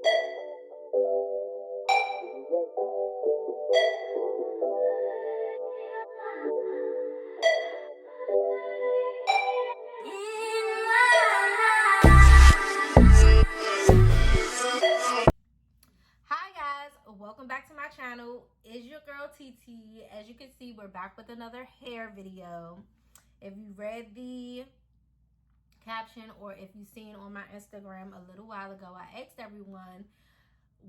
Hi guys, welcome back to my channel. It's your girl TT. As you can see, we're back with another hair video. If you read the caption or if you've seen on my Instagram a little while ago, I asked everyone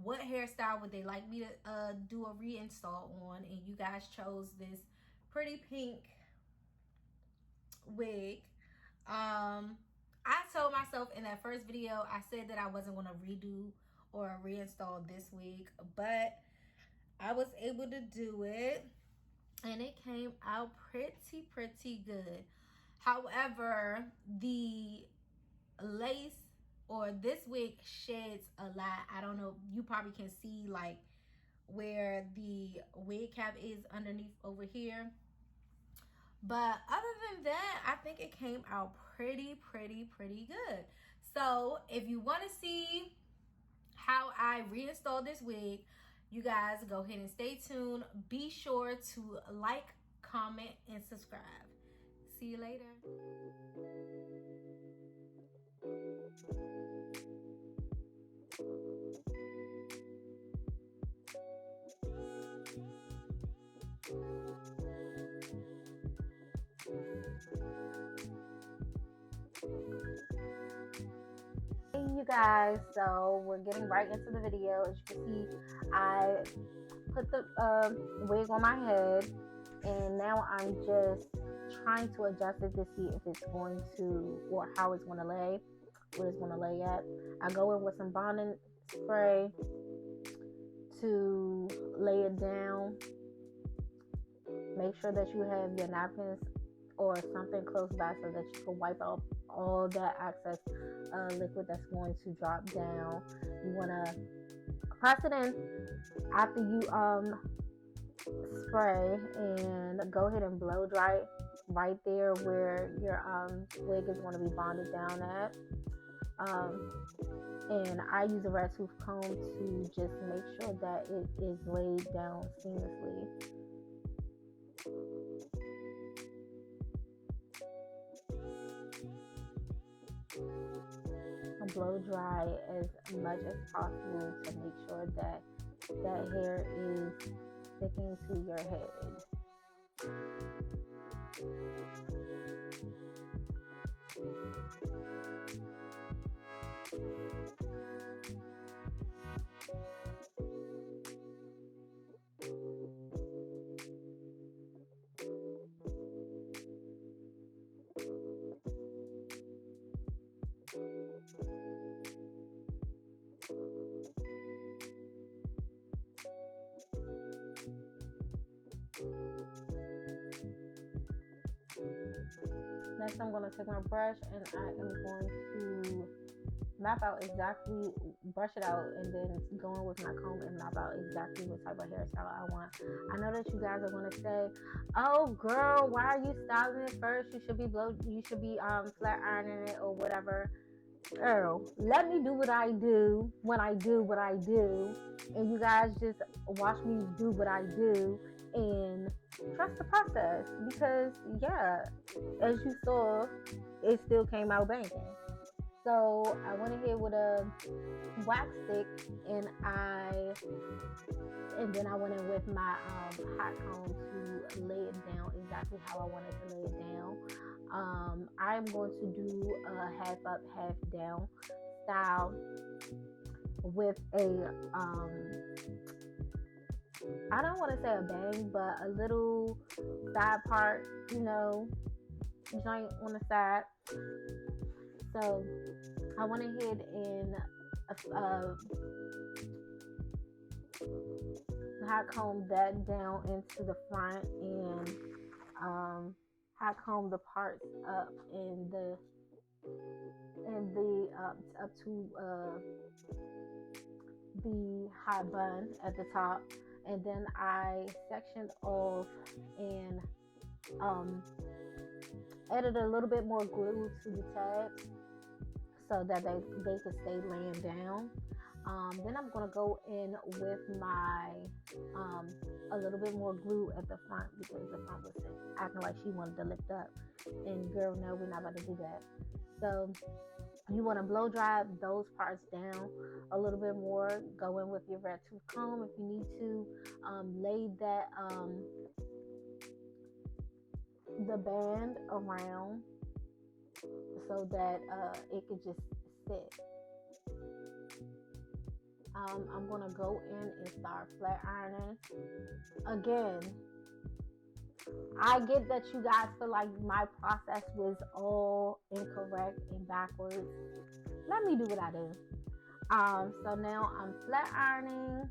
what hairstyle would they like me to do a reinstall on, and you guys chose this pretty pink wig. I told myself in that first video, I said that I wasn't going to redo or reinstall this wig, but I was able to do it and it came out pretty good. However, the lace or this wig sheds a lot. I don't know, you probably can see like where the wig cap is underneath over here. But other than that, I think it came out pretty good. So if you want to see how I reinstalled this wig, you guys go ahead and stay tuned. Be sure to like, comment, and subscribe. See you later. Hey you guys, so we're getting right into the video. As you can see, I put the wig on my head and now I'm just trying to adjust it to see if it's going to, or how it's going to lay, where it's going to lay at. I go in with some bonding spray to lay it down. Make sure that you have your napkins or something close by so that you can wipe out all that excess liquid that's going to drop down. You want to press it in after you spray and go ahead and blow dry right there where your wig is going to be bonded down at. And I use a red tooth comb to just make sure that it is laid down seamlessly. Blow dry as much as possible to make sure that that hair is sticking to your head. Next, I'm going to take my brush and I am going to map out exactly, brush it out, and then go in with my comb and map out exactly what type of hairstyle I want. I know that you guys are going to say, "Oh, girl, why are you styling it first? You should be flat ironing it or whatever." Girl, let me do what I do when I do what I do, and you guys just watch me do what I do and trust the process, because yeah, as you saw, it still came out banging. So I went ahead with a wax stick and then I went in with my hot comb to lay it down exactly how I wanted to lay it down. I'm going to do a half up, half down style with a I don't want to say a bang, but a little side part, joint on the side. So I went ahead and hot comb that down into the front and hot comb the parts up in the up to the high bun at the top, and then I sectioned off and added a little bit more glue to the tabs so that they could stay laying down. Then I'm going to go in with my a little bit more glue at the front because the front was acting like she wanted to lift up. And girl, no, we're not about to do that. So you want to blow dry those parts down a little bit more. Go in with your red tooth comb if you need to. Lay that the band around so that it could just sit. I'm going to go in and start flat ironing. Again, I get that you guys feel like my process was all incorrect and backwards. Let me do what I do. So now I'm flat ironing.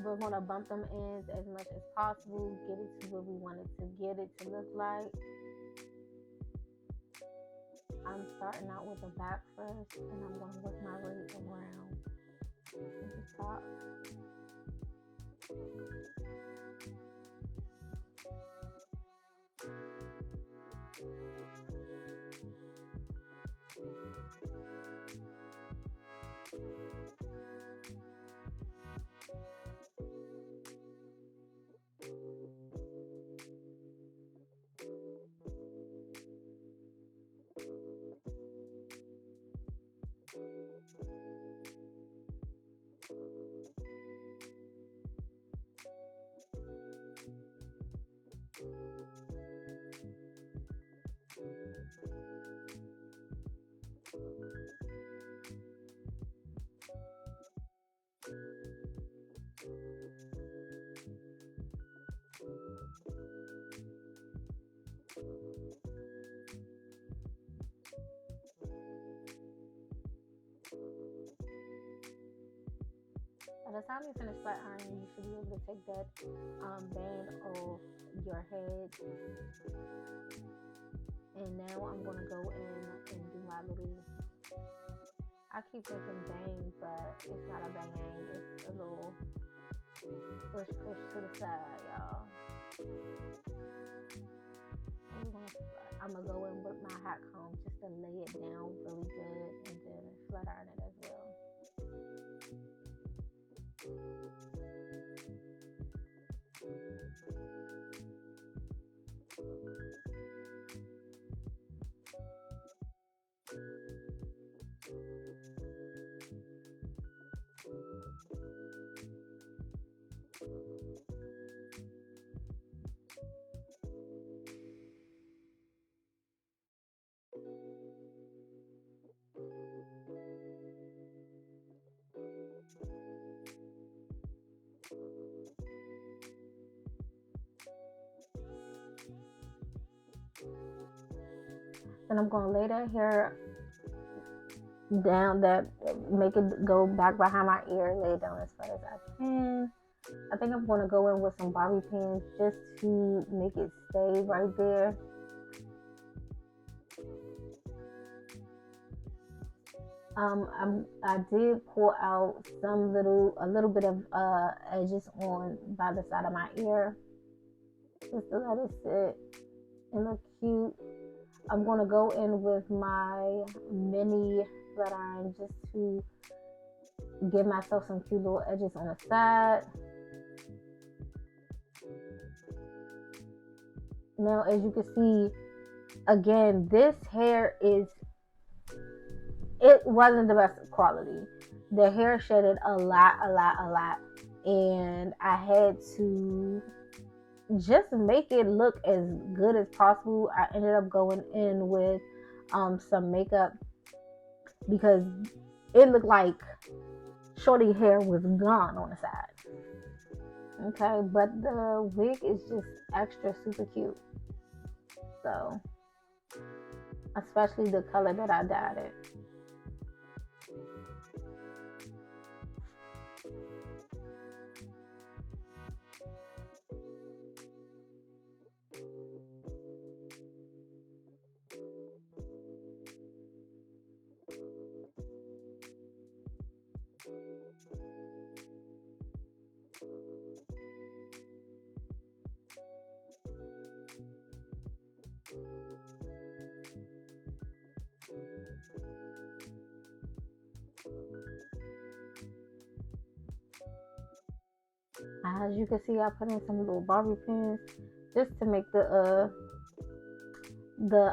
We're going to bump them ends as much as possible. Get it to where we want it to get it to look like. I'm starting out with the back first, and I'm going to work my way around to the top. By the time you finish flat ironing, you should be able to take that band off your head. And now I'm going to go in and do my little, I keep thinking bang, but it's not a bang, it's a little push to the side, y'all. I'm going to go in with my hot comb just to lay it down really good and then flat iron it as well. And I'm going to lay that hair down, make it go back behind my ear, lay it down as far as I can. I think I'm going to go in with some bobby pins just to make it stay right there. I did pull out a little bit of edges on by the side of my ear just to let it sit and look cute. I'm going to go in with my mini flat iron just to give myself some cute little edges on the side. Now, as you can see, again, this hair it wasn't the best quality. The hair shedded a lot. And I had to just make it look as good as possible. I ended up going in with some makeup because it looked like shorty hair was gone on the side. Okay, but the wig is just extra super cute. So, especially the color that I dyed it. As you can see, I put in some little bobby pins just to make the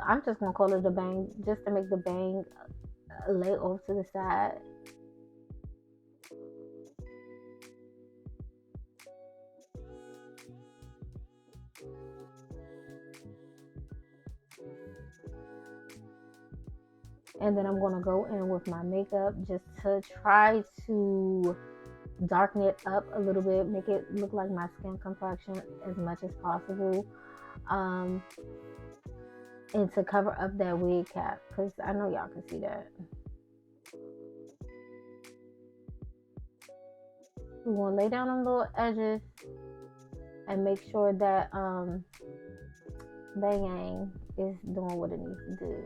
I'm just gonna call it the bang, just to make the bang lay off to the side. And then I'm gonna go in with my makeup just to try to darken it up a little bit, make it look like my skin complexion as much as possible. Um, and to cover up that wig cap, because I know y'all can see that. We want to lay down on little edges and make sure that bang is doing what it needs to do.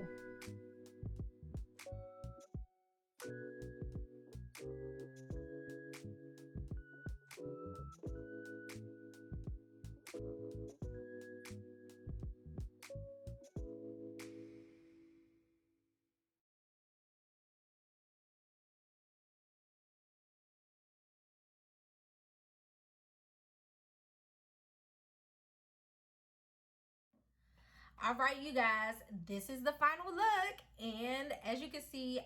All right, you guys, this is the final look. And as you can see,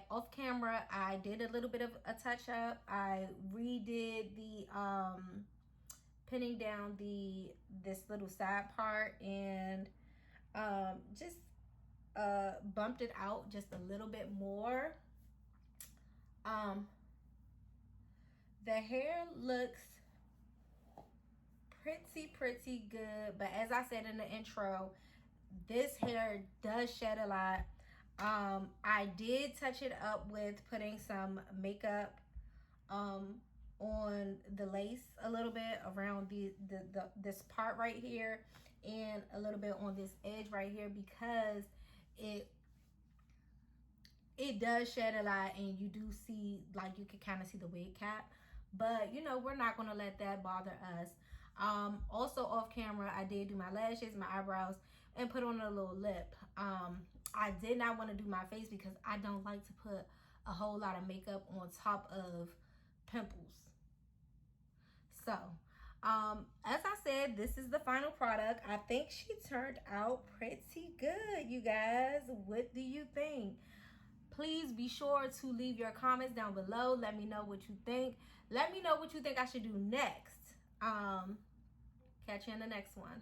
off camera, I did a little bit of a touch up. I redid the pinning down this little side part, and just bumped it out just a little bit more. Um, the hair looks pretty good, but as I said in the intro, this hair does shed a lot. I did touch it up with putting some makeup um on the lace a little bit around this part right here, and a little bit on this edge right here, because it it does shed a lot, and you do see, like, you can kind of see the wig cap, but you know, we're not going to let that bother us. Also off camera, I did do my lashes, my eyebrows, and put on a little lip. I did not want to do my face because I don't like to put a whole lot of makeup on top of pimples. So as I said, this is the final product. I think she turned out pretty good, you guys. What do you think? Please be sure to leave your comments down below. Let me know what you think. Let me know what you think I should do next. Catch you in the next one.